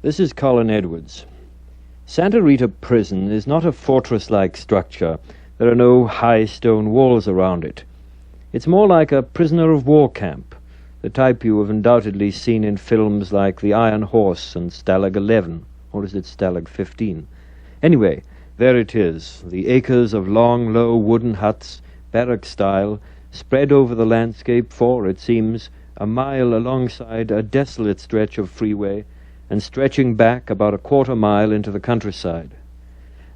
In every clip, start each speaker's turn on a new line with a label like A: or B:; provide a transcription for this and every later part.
A: This is Colin Edwards. Santa Rita Prison is not a fortress-like structure. There are no high stone walls around it. It's more like a prisoner of war camp, the type you have undoubtedly seen in films like The Iron Horse and Stalag 11, or is it Stalag 15? Anyway, there it is, the acres of long, low wooden huts, barrack style, spread over the landscape for, it seems, a mile alongside a desolate stretch of freeway, and stretching back about a quarter-mile into the countryside.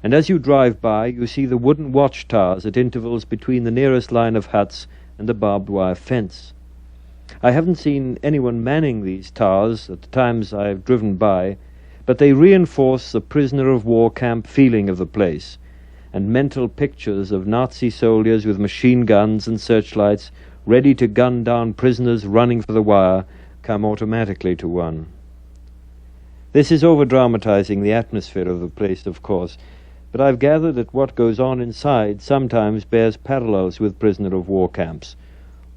A: And as you drive by, you see the wooden watchtowers at intervals between the nearest line of huts and the barbed wire fence. I haven't seen anyone manning these towers at the times I've driven by, but they reinforce the prisoner of war camp feeling of the place, and mental pictures of Nazi soldiers with machine guns and searchlights ready to gun down prisoners running for the wire come automatically to one. This is over-dramatizing the atmosphere of the place, of course, but I've gathered that what goes on inside sometimes bears parallels with prisoner of war camps,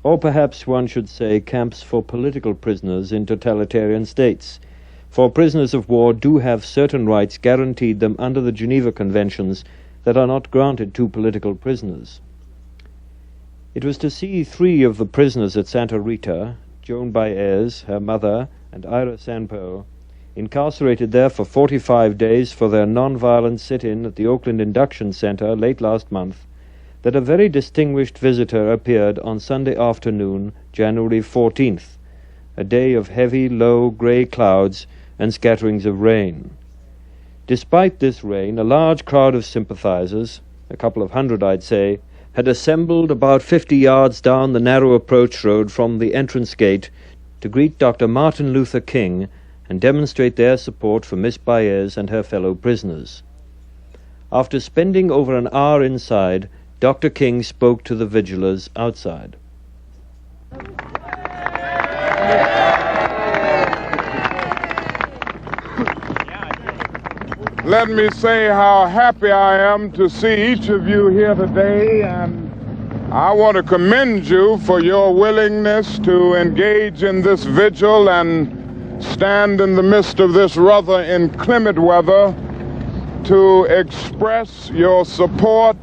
A: or perhaps one should say camps for political prisoners in totalitarian states, for prisoners of war do have certain rights guaranteed them under the Geneva Conventions that are not granted to political prisoners. It was to see 3 of the prisoners at Santa Rita, Joan Baez, her mother, and Ira Sandperl, incarcerated there for 45 days for their non-violent sit-in at the Oakland Induction Center late last month, that a very distinguished visitor appeared on Sunday afternoon, January 14th, a day of heavy, low, grey clouds and scatterings of rain. Despite this rain, a large crowd of sympathizers, a couple of hundred I'd say, had assembled about 50 yards down the narrow approach road from the entrance gate to greet Dr. Martin Luther King and demonstrate their support for Miss Baez and her fellow prisoners. After spending over an hour inside, Dr. King spoke to the vigilers outside.
B: Let me say how happy I am to see each of you here today, and I want to commend you for your willingness to engage in this vigil and stand in the midst of this rather inclement weather to express your support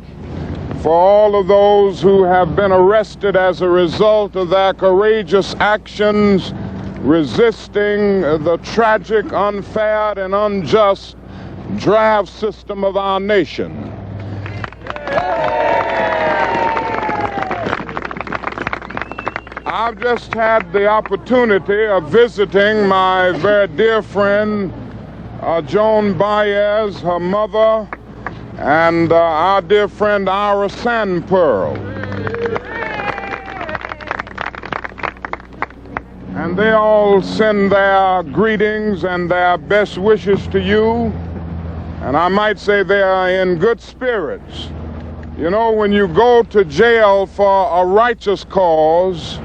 B: for all of those who have been arrested as a result of their courageous actions resisting the tragic, unfair, and unjust draft system of our nation. I've just had the opportunity of visiting my very dear friend, Joan Baez, her mother, and our dear friend Ira Sandperl. And they all send their greetings and their best wishes to you. And I might say they are in good spirits. You know, when you go to jail for a righteous cause,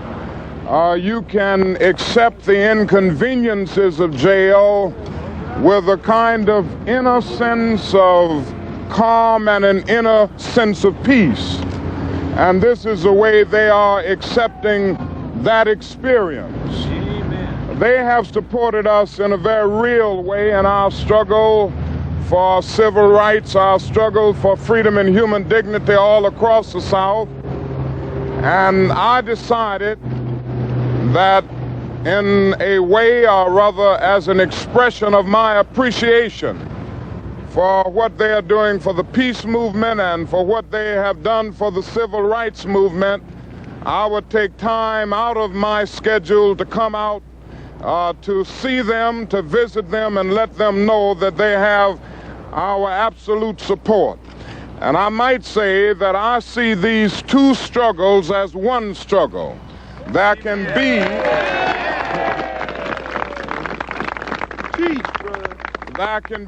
B: you can accept the inconveniences of jail with a kind of inner sense of calm and an inner sense of peace. And this is the way they are accepting that experience. Amen. They have supported us in a very real way in our struggle for civil rights, our struggle for freedom and human dignity all across the South. And I decided that in a way, or rather as an expression of my appreciation for what they are doing for the peace movement and for what they have done for the civil rights movement, I would take time out of my schedule to come out to see them, to visit them, and let them know that they have our absolute support. And I might say that I see these 2 struggles as one struggle. There can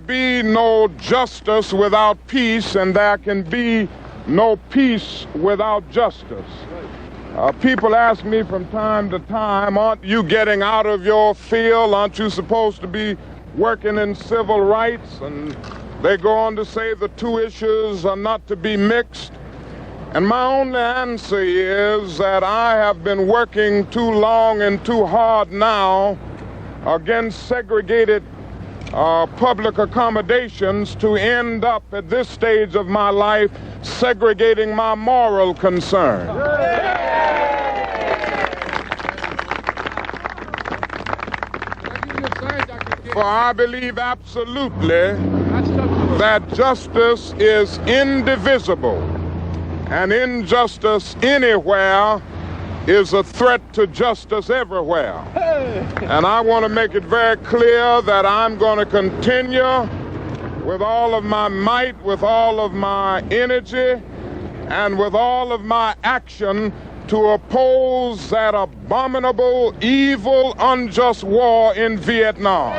B: be no justice without peace, and there can be no peace without justice. People ask me from time to time, aren't you getting out of your field? Aren't you supposed to be working in civil rights? And they go on to say the 2 issues are not to be mixed. And my only answer is that I have been working too long and too hard now against segregated public accommodations to end up at this stage of my life segregating my moral concern. For I believe absolutely that justice is indivisible, and injustice anywhere is a threat to justice everywhere. And I want to make it very clear that I'm going to continue with all of my might, with all of my energy, and with all of my action to oppose that abominable, evil, unjust war in Vietnam.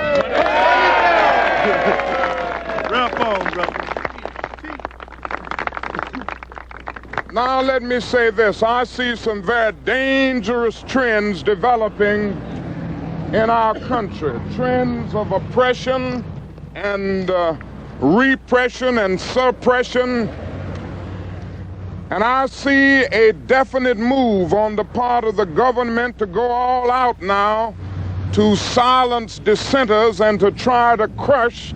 B: Now let me say this. I see some very dangerous trends developing in our country. Trends of oppression and repression and suppression. And I see a definite move on the part of the government to go all out now to silence dissenters and to try to crush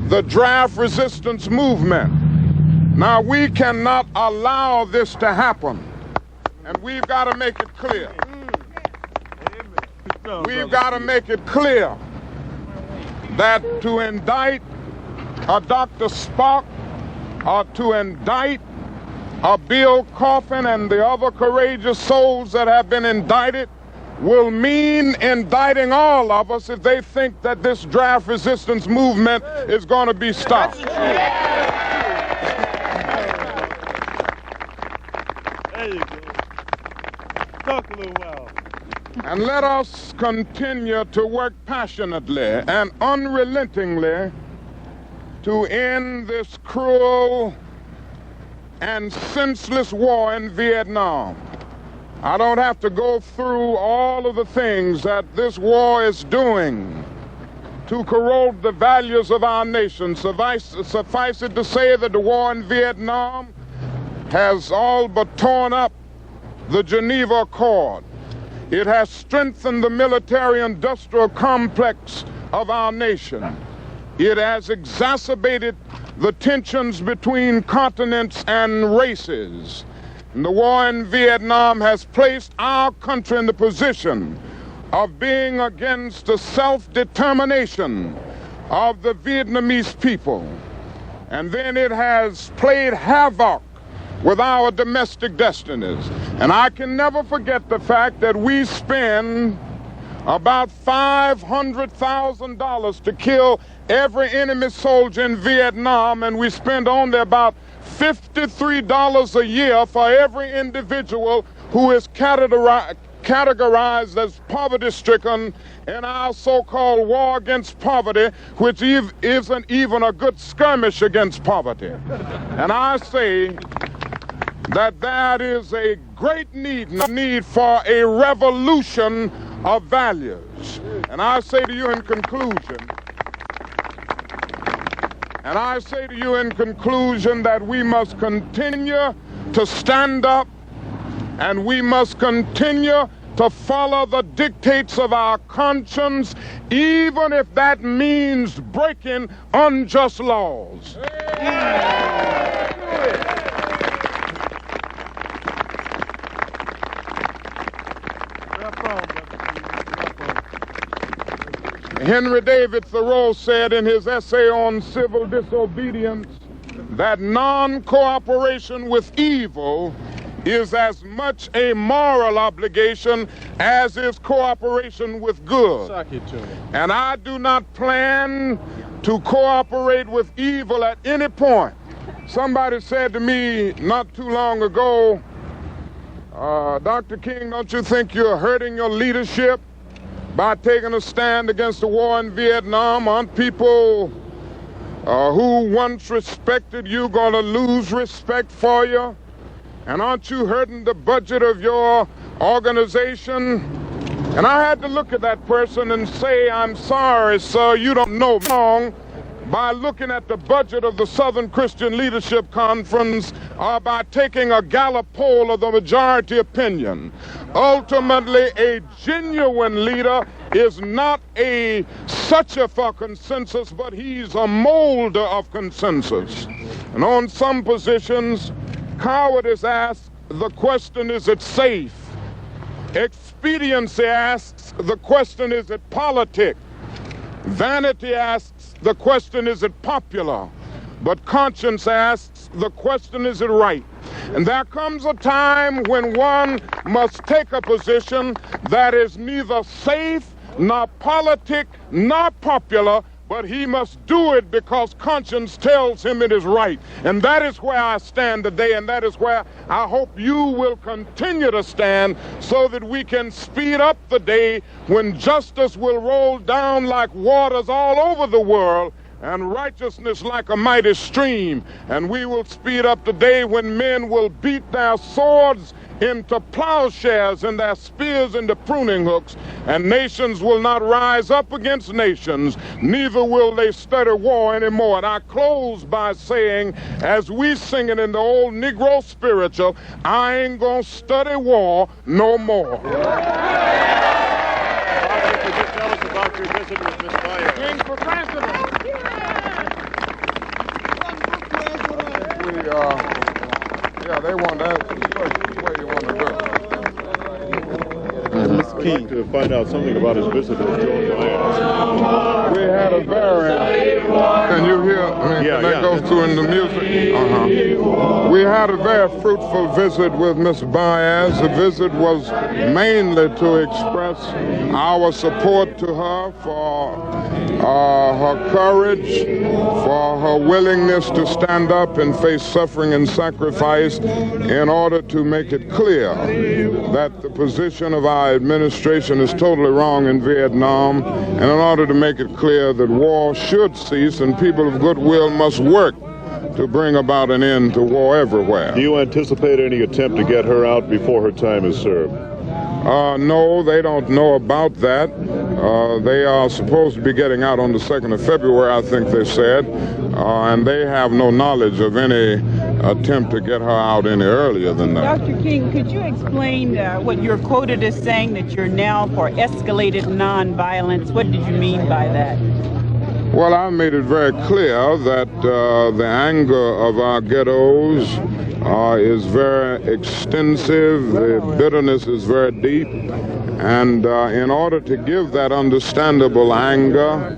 B: the draft resistance movement. Now, we cannot allow this to happen, and we've got to make it clear. We've got to make it clear that to indict a Dr. Spock or to indict a Bill Coffin and the other courageous souls that have been indicted will mean indicting all of us if they think that this draft resistance movement is going to be stopped.
C: There you go. Talk a little while.
B: And let us continue to work passionately and unrelentingly to end this cruel and senseless war in Vietnam. I don't have to go through all of the things that this war is doing to corrode the values of our nation. Suffice it to say that the war in Vietnam has all but torn up the Geneva Accord. It has strengthened the military-industrial complex of our nation. It has exacerbated the tensions between continents and races. And the war in Vietnam has placed our country in the position of being against the self-determination of the Vietnamese people. And then it has played havoc with our domestic destinies. And I can never forget the fact that we spend about $500,000 to kill every enemy soldier in Vietnam, and we spend only about $53 a year for every individual who is categorized as poverty-stricken in our so-called war against poverty, which isn't even a good skirmish against poverty. And I say that that is a great need for a revolution of values. And I say to you in conclusion, that we must continue to stand up, and we must continue to follow the dictates of our conscience, even if that means breaking unjust laws. Henry David Thoreau said in his essay on civil disobedience that non-cooperation with evil is as much a moral obligation as is cooperation with good. And I do not plan to cooperate with evil at any point. Somebody said to me not too long ago, Dr. King, don't you think you're hurting your leadership by taking a stand against the war in Vietnam? Aren't people who once respected you going to lose respect for you? And aren't you hurting the budget of your organization? And I had to look at that person and say, I'm sorry, sir, you don't know wrong by looking at the budget of the Southern Christian Leadership Conference or by taking a Gallup poll of the majority opinion. Ultimately, a genuine leader is not a searcher for consensus, but he's a molder of consensus. And on some positions, cowardice asks the question, is it safe? Expediency asks the question, is it politic? Vanity asks the question, is it popular? But conscience asks the question, is it right? And there comes a time when one must take a position that is neither safe, nor politic, nor popular, but he must do it because conscience tells him it is right. And that is where I stand today, and that is where I hope you will continue to stand, so that we can speed up the day when justice will roll down like waters all over the world, and righteousness like a mighty stream. And we will speed up the day when men will beat their swords into plowshares and their spears into pruning hooks, and nations will not rise up against nations, neither will they study war anymore. And I close by saying, as we sing it in the old Negro spiritual, I ain't gonna study war no more.
C: Could you tell us about your visit with Miss Baez?
B: King for president. They want to ask you a question. Where you want to go?
C: I'd like to find out something about his visit with Joan Baez.
B: We had a very... Can you hear? Can that go through in the music? We had a very fruitful visit with Miss Baez. The visit was mainly to express our support to her for her courage, for her willingness to stand up and face suffering and sacrifice in order to make it clear that the position of our administration is totally wrong in Vietnam, and in order to make it clear that war should cease and people of goodwill must work to bring about an end to war everywhere.
C: Do you anticipate any attempt to get her out before her time is served?
B: No, they don't know about that. They are supposed to be getting out on the 2nd of February, I think they said, and they have no knowledge of any attempt to get her out any earlier than that.
D: Dr. King, could you explain what you're quoted as saying, that you're now for escalated nonviolence? What did you mean by that?
B: Well, I made it very clear that the anger of our ghettos is very extensive, the bitterness is very deep, and in order to give that understandable anger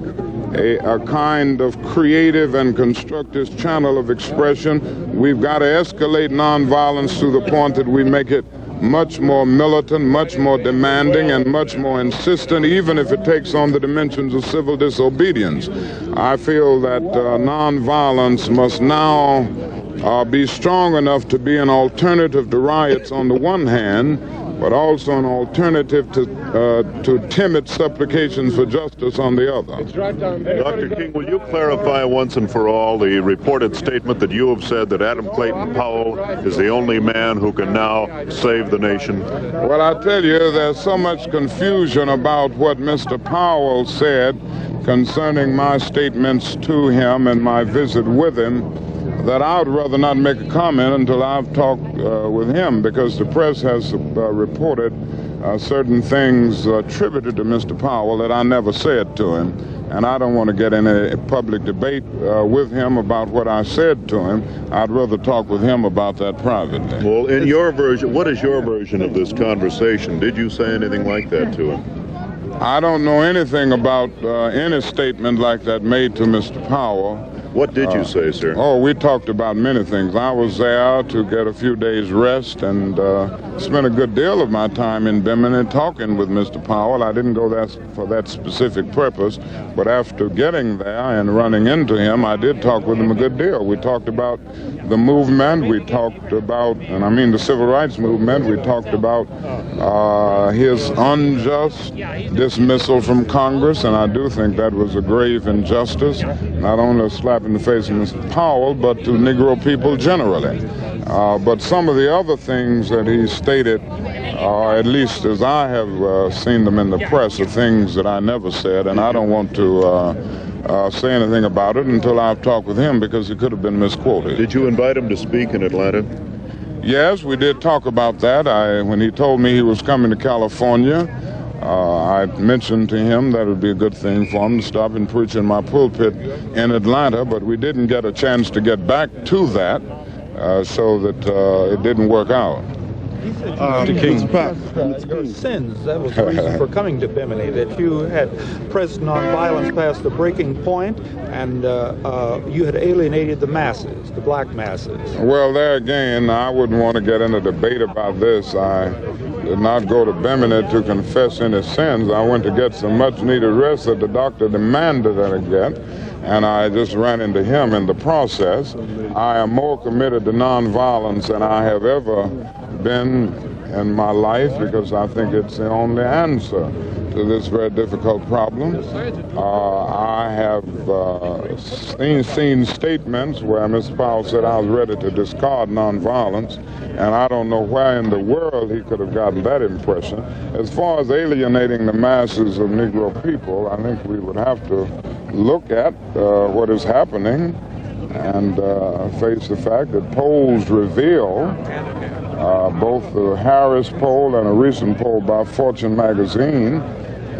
B: a kind of creative and constructive channel of expression, we've got to escalate nonviolence to the point that we make it much more militant, much more demanding, and much more insistent, even if it takes on the dimensions of civil disobedience. I feel that nonviolence must now be strong enough to be an alternative to riots on the one hand, but also an alternative to timid supplications for justice on the other.
C: Dr. King, will you clarify once and for all the reported statement that you have said that Adam Clayton Powell is the only man who can now save the nation?
B: Well, I tell you, there's so much confusion about what Mr. Powell said concerning my statements to him and my visit with him, that I would rather not make a comment until I've talked with him, because the press has reported certain things attributed to Mr. Powell that I never said to him, and I don't want to get in a public debate with him about what I said to him. I'd rather talk with him about that privately.
C: Well, in your version, what is your version of this conversation? Did you say anything like that to him?
B: I don't know anything about any statement like that made to Mr. Powell.
C: What did you say, sir?
B: Oh, we talked about many things. I was there to get a few days rest and spent a good deal of my time in Bimini talking with Mr. Powell. I didn't go there for that specific purpose, but after getting there and running into him, I did talk with him a good deal. We talked about the movement. We talked about, and I mean the civil rights movement. We talked about his unjust dismissal from Congress, and I do think that was a grave injustice, not only a slap in the face of Mr. Powell, but to Negro people generally. But some of the other things that he stated, at least as I have seen them in the press, are things that I never said, and I don't want to say anything about it until I've talked with him, because it could have been misquoted.
C: Did you invite him to speak in Atlanta?
B: Yes, we did talk about that. When he told me he was coming to California, I mentioned to him that it would be a good thing for him to stop and preach in my pulpit in Atlanta, but we didn't get a chance to get back to that, so that it didn't work out.
E: Mr. King, your sins, that was the reason for coming to Bimini, that you had pressed nonviolence past the breaking point, and you had alienated the masses, the black masses.
B: Well, there again, I wouldn't want to get in a debate about this. I did not go to Bimini to confess any sins. I went to get some much-needed rest that the doctor demanded that I get, and I just ran into him in the process. I am more committed to nonviolence than I have ever been in my life, because I think it's the only answer to this very difficult problem. I have seen statements where Mr. Powell said I was ready to discard nonviolence, and I don't know where in the world he could have gotten that impression. As far as alienating the masses of Negro people, I think we would have to look at what is happening and face the fact that polls reveal, both the Harris poll and a recent poll by Fortune magazine,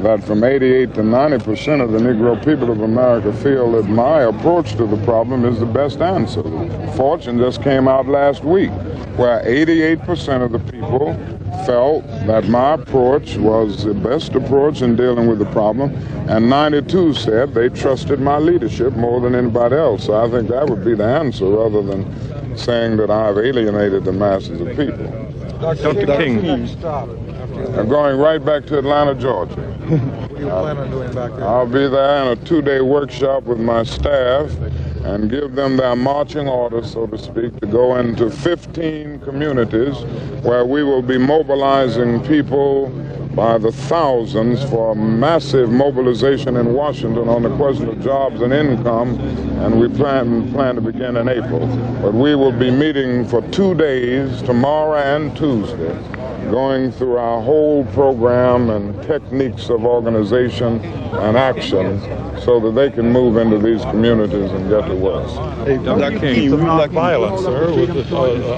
B: that from 88 to 90% of the Negro people of America feel that my approach to the problem is the best answer. Fortune just came out last week, where 88% of the people felt that my approach was the best approach in dealing with the problem, and 92 said they trusted my leadership more than anybody else. So I think that would be the answer, rather than saying that I've alienated the masses of people.
E: Dr. King.
B: I'm going right back to Atlanta, Georgia.
E: What do you plan on doing back there?
B: I'll be there in a 2-day workshop with my staff and give them their marching orders, so to speak, to go into 15 communities where we will be mobilizing people by the thousands for massive mobilization in Washington on the question of jobs and income, and we plan to begin in April. But we will be meeting for 2 days, tomorrow and Tuesday, going through our whole program and techniques of organization and action so that they can move into these communities and get to work.
E: Hey, Dr. King, the nonviolence, sir, with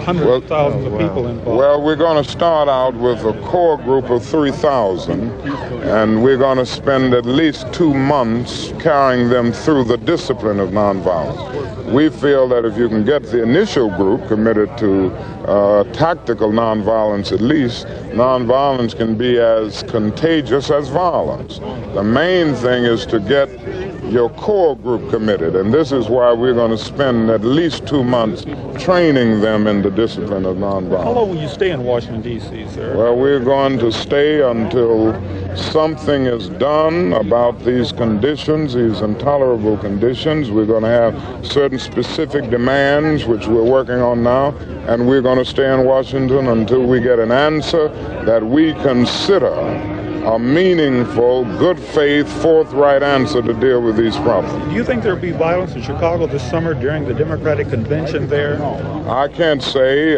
E: hundreds of thousands of people involved.
B: Well, we're going to start out with a core group of 3,000, and we're going to spend at least 2 months carrying them through the discipline of nonviolence. We feel that if you can get the initial group committed to tactical nonviolence at least, nonviolence can be as contagious as violence. The main thing is to get your core group committed, and this is why we're going to spend at least 2 months training them in the discipline of nonviolence.
E: How long will you stay in Washington, D.C., sir?
B: Well, we're going to stay until something is done about these conditions, these intolerable conditions. We're going to have certain specific demands, which we're working on now, and we're going to stay in Washington until we get an answer that we consider a meaningful, good faith, forthright answer to deal with these problems.
E: Do you think there will be violence in Chicago this summer during the Democratic convention there?
B: I can't say.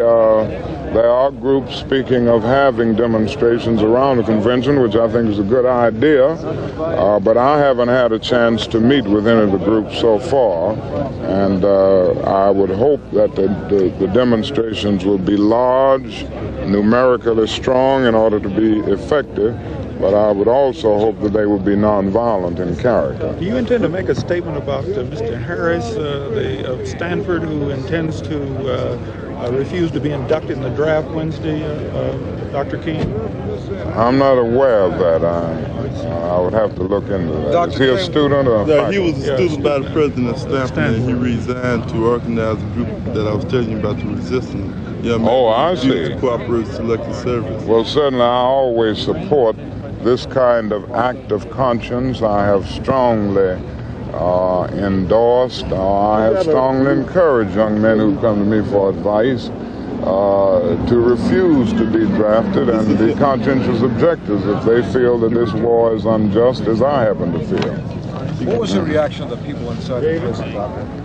B: There are groups speaking of having demonstrations around the convention, which I think is a good idea, but I haven't had a chance to meet with any of the groups so far, and I would hope that the demonstrations will be large, numerically strong in order to be effective, but I would also hope that they would be nonviolent in character.
E: Do you intend to make a statement about Mr. Harris, of Stanford, who intends to refuse to be inducted in the draft Wednesday, Dr. King?
B: I'm not aware of that. I would have to look into that. Is he a student or a faculty?
F: He was a student by the president of Stanford, and he resigned to organize a group that I was telling you about, the resistance.
B: I see.
F: Cooperative Selective Service.
B: Well, certainly I always support this kind of act of conscience. I have strongly endorsed, I have strongly encouraged young men who come to me for advice to refuse to be drafted and be conscientious objectors if they feel that this war is unjust, as I happen to feel.
G: What was the reaction of the people inside the prison, Doctor?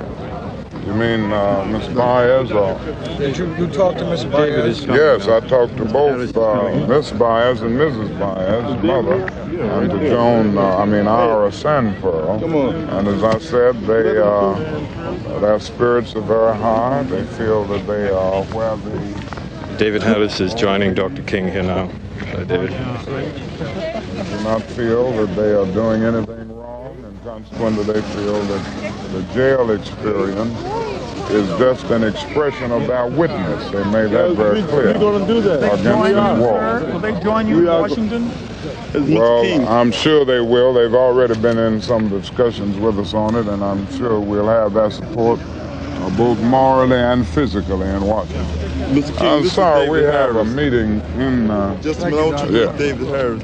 B: You mean Ms. Baez? Or?
G: Did you talk to Ms. Baez?
B: Yes, I talked to both Ms. Baez and Mrs. Baez's mother, and to Joan, Ira Sandperl. And as I said, their spirits are very high. They feel that they are where the
H: David Harris is joining Dr. King here now. David.
B: Do not feel that they are doing anything wrong, and consequently they feel that the jail experience is just an expression of their witness. They made that very clear.
F: We're going to do that.
B: Against the war.
G: Will they join you in Washington?
B: Well, I'm sure they will. They've already been in some discussions with us on it, and I'm sure we'll have their support both morally and physically in Washington.
F: Mr. King,
B: I'm sorry, we have a
F: Harris.
B: meeting in...
F: Just a minute,
B: yeah.
F: David Harris.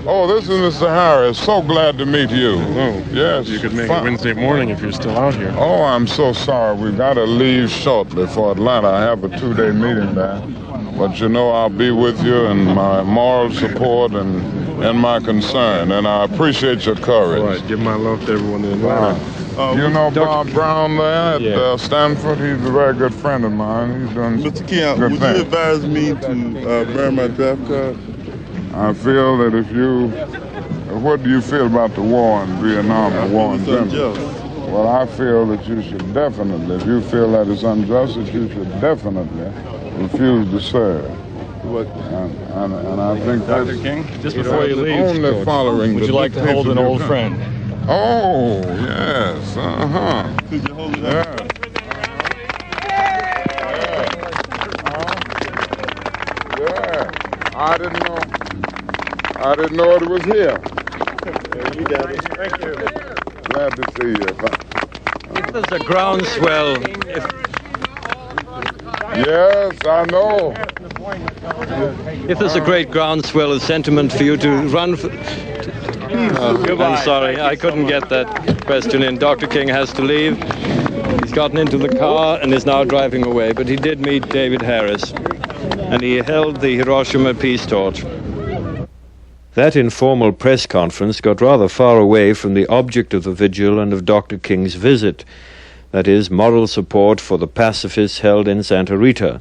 B: Oh, this is Mr. Harris. So glad to meet you.
I: Oh,
B: yes.
I: You could make it Wednesday morning if you're still out here.
B: Oh, I'm so sorry. We've got to leave shortly for Atlanta. I have a 2-day meeting there. But you know I'll be with you in my moral support and my concern. And I appreciate your courage.
I: All right, give my love to everyone in Atlanta.
B: You know Bob Brown there at Stanford? He's a very good friend of mine. He's doing
F: Mr. King,
B: good
F: would
B: things.
F: you advise me to burn my draft card?
B: I feel that if you... What do you feel about the war in Vietnam, the war in general? Well, I feel that you should definitely, if you feel that it's unjust, that you should definitely refuse to serve. And I think that's...
I: Dr. King, just before you leave,
B: only following
I: would you like to hold an old friend?
B: Oh, yes, uh-huh.
F: Could you hold it
B: Yeah.
F: up?
B: Yeah. I didn't know it was here.
F: Yeah, you got it. Thank you.
B: Glad to see you.
A: If there's a groundswell,
B: Yes, I know.
A: if there's a great groundswell of sentiment for you to run for... I'm sorry, I couldn't get that question in. Dr. King has to leave. He's gotten into the car and is now driving away, but he did meet David Harris, and he held the Hiroshima peace torch. That informal press conference got rather far away from the object of the vigil and of Dr. King's visit, that is, moral support for the pacifists held in Santa Rita.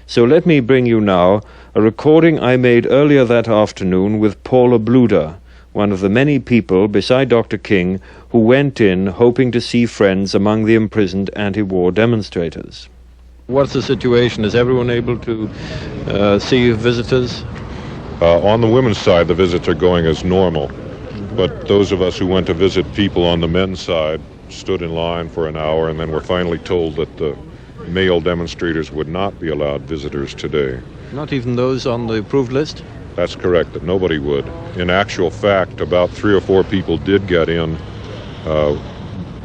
A: So let me bring you now a recording I made earlier that afternoon with Paula Bluder, one of the many people beside Dr. King who went in hoping to see friends among the imprisoned anti-war demonstrators. What's the situation? Is everyone able to see visitors?
C: On the women's side, the visits are going as normal, but those of us who went to visit people on the men's side stood in line for an hour and then were finally told that the male demonstrators would not be allowed visitors today.
A: Not even those on the approved list?
C: That's correct, that nobody would. In actual fact, about 3 or 4 people did get in,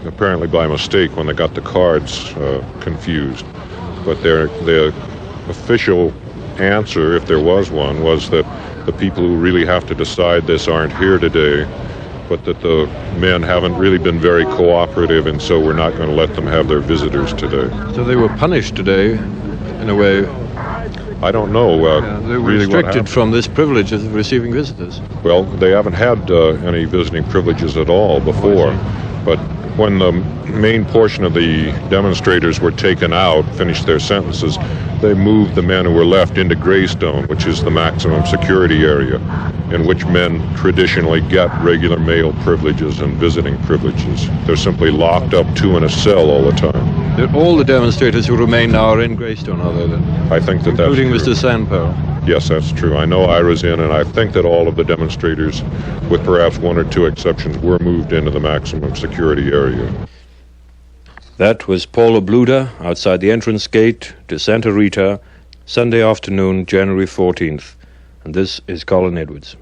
C: apparently by mistake when they got the cards confused. But the official answer, if there was one, was that the people who really have to decide this aren't here today, but that the men haven't really been very cooperative, and so we're not going to let them have their visitors today.
A: So they were punished today, in a way.
C: I don't know
A: They were
C: really what
A: restricted
C: happened.
A: from this privilege of receiving visitors.
C: Well, they haven't had any visiting privileges at all before, but when the main portion of the demonstrators were taken out, finished their sentences, they moved the men who were left into Greystone, which is the maximum security area, in which men traditionally get regular male privileges and visiting privileges. They're simply locked up 2 in a cell all the time.
A: All the demonstrators who remain now are in Greystone, are they then?
C: I think that that's
A: Including
C: true.
A: Mr. Sandperl.
C: Yes, that's true. I know Ira's in, and I think that all of the demonstrators, with perhaps 1 or 2 exceptions, were moved into the maximum security area.
A: That was Paula Bluder outside the entrance gate to Santa Rita, Sunday afternoon, January 14th. And this is Colin Edwards.